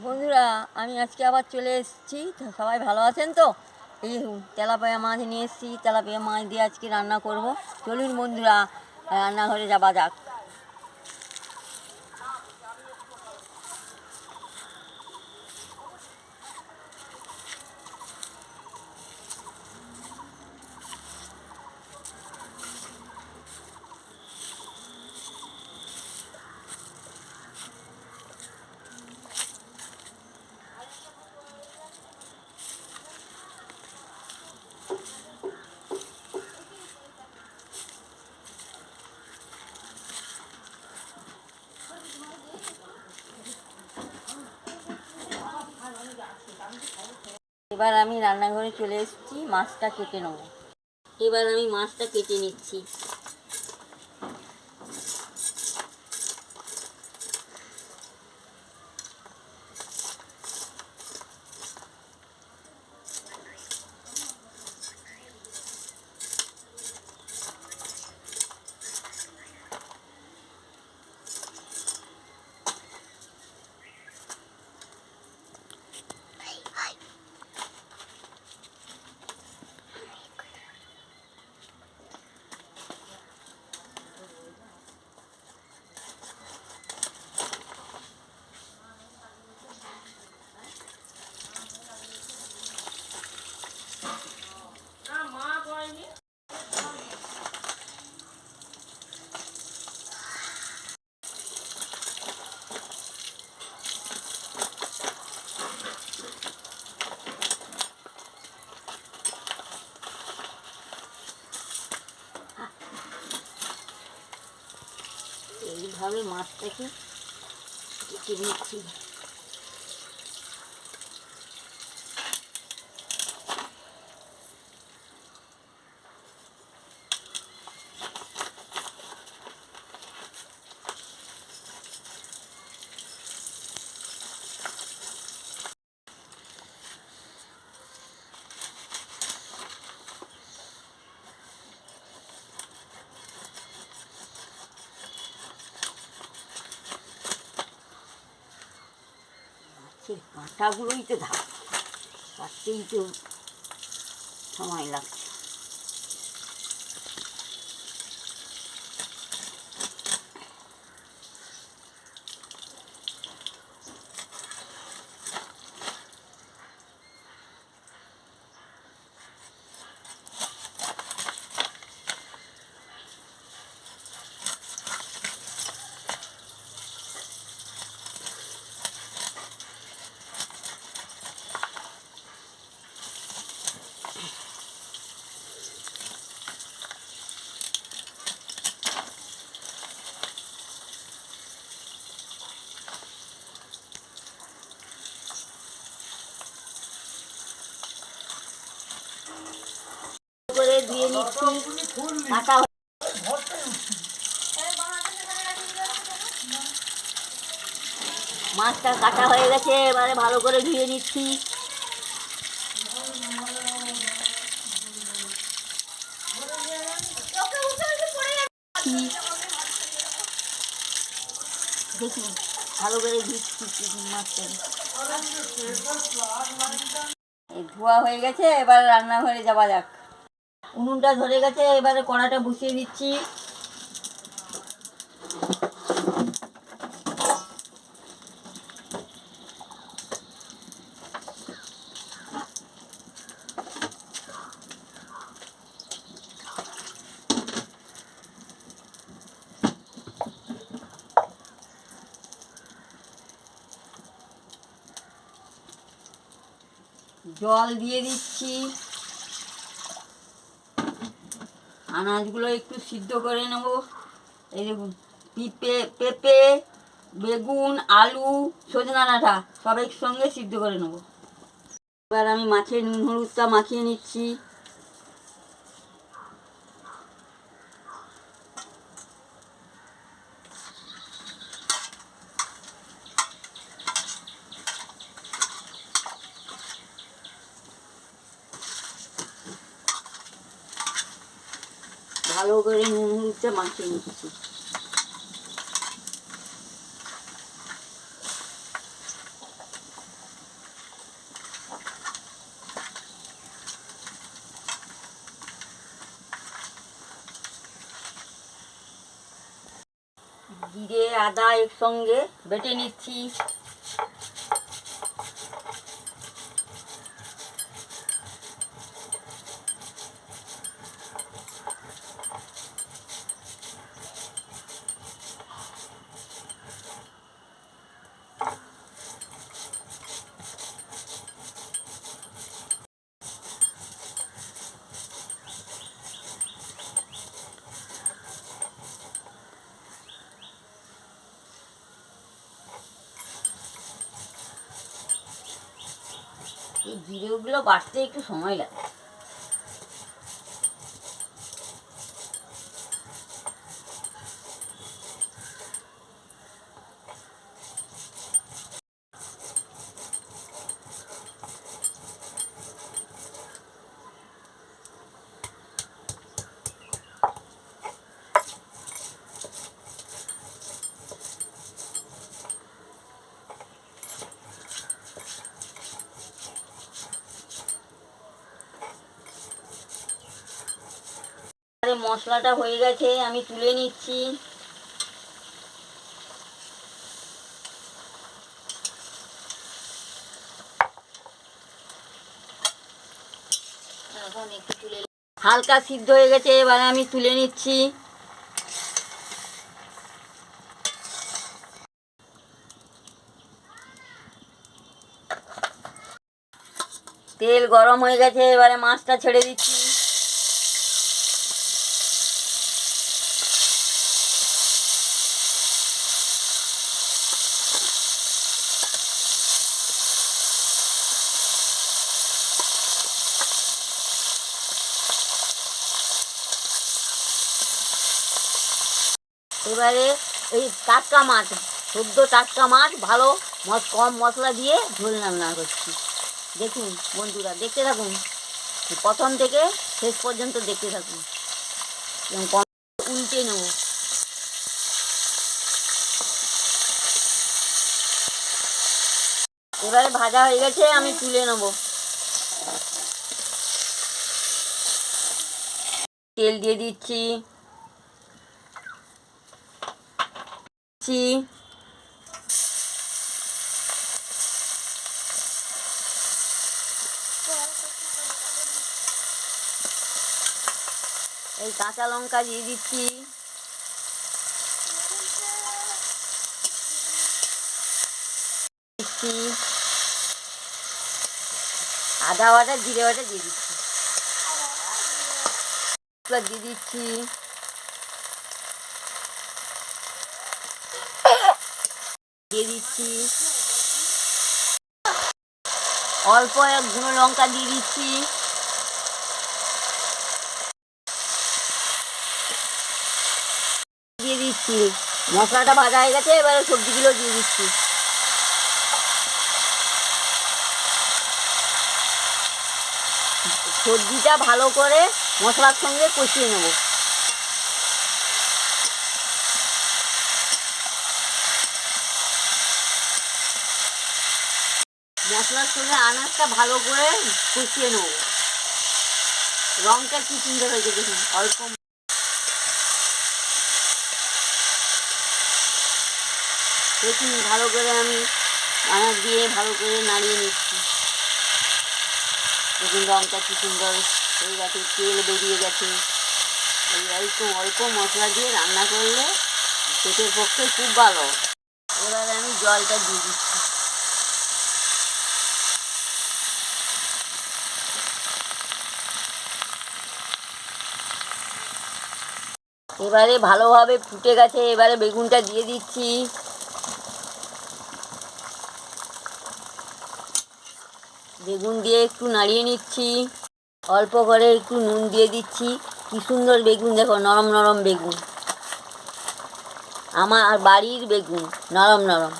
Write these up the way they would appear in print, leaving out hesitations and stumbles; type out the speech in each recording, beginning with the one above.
বন্ধুরা, আমি আজকে আবার চলে এসেছি। তো সবাই ভালো আছেন তো? এই তেলাপিয়া মাছ নিয়ে এসেছি। তেলাপিয়া মাছ দিয়ে আজকে রান্না করব। চলুন বন্ধুরা, রান্নাঘরে যাওয়া যাক। এবার আমি রান্নাঘরে চলে এসেছি, মাছটা কেটে নেব। এবার আমি মাছটা কেটে নিচ্ছি। এইভাবে মাছটাকে কেটে নিচ্ছি। সেই কাঁটাগুলোই তো কাটতেই তো সময় লাগছে। করে দিয়ে নিচ্ছি। কাটা মাছটা কাটা হয়ে গেছে, এবারে ভালো করে ধুয়ে নিচ্ছি। দেখি ভালো করে ধুচ্ছি মাছটাকে। এই ধোয়া হয়ে গেছে, এবার রান্নাঘরে যাওয়া যাক। উনুনটা ধরে গেছে, এবারে কড়াটা বসিয়ে দিচ্ছি। জল দিয়ে দিচ্ছি। আনাজগুলো একটু সিদ্ধ করে নেব। এই দেখুন, পেঁপে, বেগুন, আলু, সজনা ডাঁটা সব একসঙ্গে সিদ্ধ করে নেব। এবার আমি মাছের নুন হলুদটা মাখিয়ে নিচ্ছি। ভালো করে নুন হলুদটা মাখিয়ে নিচ্ছি। জিরে আদা একসঙ্গে বেটে নিচ্ছি। এই জিরেগুলো বাটতে একটু সময় লাগে। মশলাটা হয়ে গেছে, আমি তুলে নিচ্ছি। হালকা সিদ্ধ হয়ে গেছে, এবারে আমি তুলে নিচ্ছি। তেল গরম হয়ে গেছে, এবারে মাছটা ছেড়ে দিচ্ছি। এবারে এই টাটকা মাছ, শুদ্ধ টাটকা মাছ, ভালো কম মশলা দিয়ে ঝোল রান্না করছি। দেখুন বন্ধুরা, দেখতে থাকুন, প্রথম থেকে শেষ পর্যন্ত দেখতে থাকুন। উল্টে নেব। এবারে ভাজা হয়ে গেছে, আমি তুলে নেব। তেল দিয়ে দিচ্ছি। এই কাঁচা লঙ্কা দিয়ে দিচ্ছি। আদা বাটা জিরে বাটা দিয়ে দিচ্ছি। দিয়ে দিচ্ছি। দিয়ে দিচ্ছি অল্প গুঁড়ো লঙ্কা দিয়ে দিচ্ছি। দিয়ে দিচ্ছি। মশলাটা ভাজা হয়ে গেছে, এবারে সবজিগুলো দিয়ে দিচ্ছি। সবজিটা ভালো করে মশলার সঙ্গে কষিয়ে নেব। মশলার সঙ্গে আনাজটা ভালো করে কষিয়ে নেব। রঙটা কি সুন্দর হয়েছে দেখুন। অল্প দেখুন, ভালো করে আমি আনাজ দিয়ে ভালো করে নাড়িয়ে নিচ্ছি। দেখুন রঙটা কি সুন্দর হয়ে গেছে, তেল বেরিয়ে গেছে। এই অল্প মশলা দিয়ে রান্না করলে পেটের পক্ষে খুব ভালো। এবার আমি জলটা দিয়ে দিচ্ছি। এবারে ভালোভাবে ফুটে গেছে, এবারে বেগুনটা দিয়ে দিচ্ছি। বেগুন দিয়ে একটু নাড়িয়ে নিচ্ছি। অল্প করে একটু নুন দিয়ে দিচ্ছি। কি সুন্দর বেগুন, দেখো নরম নরম বেগুন, আমার বাড়ির বেগুন, নরম নরম।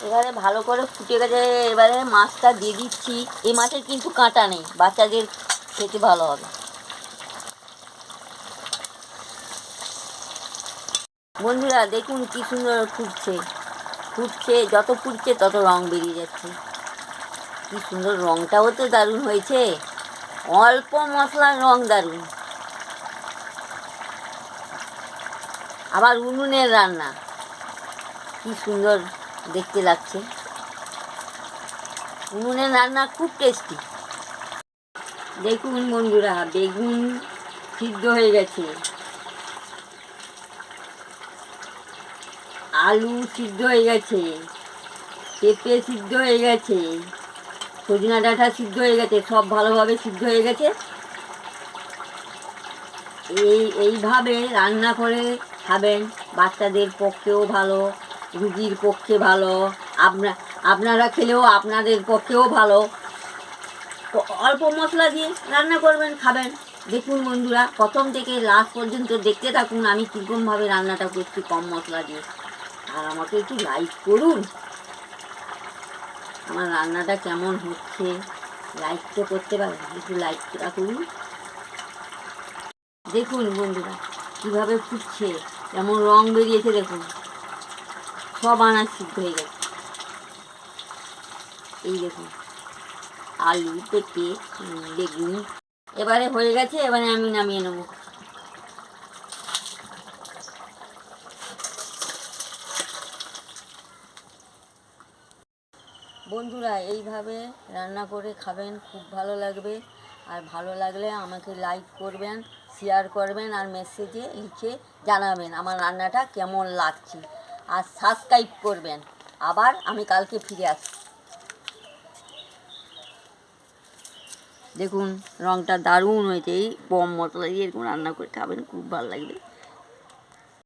এবারে ভালো করে ফুটে গেছে, এবারে মাছটা দিয়ে দিচ্ছি। এই মাছের কিন্তু কাঁটা নেই, বাচ্চাদের খেতে ভালো হবে। বন্ধুরা দেখুন কি সুন্দর ফুটছে, যত ফুটছে তত রং বেরিয়ে যাচ্ছে। কি সুন্দর, রংটাও তো দারুণ হয়েছে, অল্প মশলার রং দারুণ। আবার উনুনের রান্না, কি সুন্দর দেখতে লাগছে। উনুনের রান্না খুব টেস্টি। দেখুন বন্ধুরা, বেগুন সিদ্ধ হয়ে গেছে, আলু সিদ্ধ হয়ে গেছে, পেঁপে সিদ্ধ হয়ে গেছে, সজনা ডাঁটা সিদ্ধ হয়ে গেছে, সব ভালোভাবে সিদ্ধ হয়ে গেছে। এইভাবে রান্না করে খাবেন, বাচ্চাদের পক্ষেও ভালো, রুগীর পক্ষে ভালো, আপনারা খেলেও আপনাদের পক্ষেও ভালো। অল্প মশলা দিয়ে রান্না করবেন, খাবেন। দেখুন বন্ধুরা, প্রথম থেকে লাস্ট পর্যন্ত দেখতে থাকুন আমি কীরকমভাবে রান্নাটা করছি কম মশলা দিয়ে। আর আমাকে একটু লাইক করুন, আমার রান্নাটা কেমন হচ্ছে লাইক তো করতে পারেন, একটু লাইকটা করুন। দেখুন বন্ধুরা কীভাবে ফুটছে, কেমন রং বেরিয়েছে, দেখুন সব আনাজ সিদ্ধ হয়ে গেছে। এই দেখুন আলু, পেঁপে, বেগুন এবারে হয়ে গেছে, এবারে আমি নামিয়ে নেব। বন্ধুরা এইভাবে রান্না করে খাবেন, খুব ভালো লাগবে। আর ভালো লাগলে আমাকে লাইক করবেন, শেয়ার করবেন, আর মেসেজে লিখে জানাবেন আমার রান্নাটা কেমন লাগছে, আর সাবস্ক্রাইব করবেন। আবার আমি কালকে ফিরে আসছি। দেখুন রঙটা দারুণ হয়েছে, এই কম মশলা দিয়ে এরকম রান্না করে খাবেন, খুব ভালো লাগবে।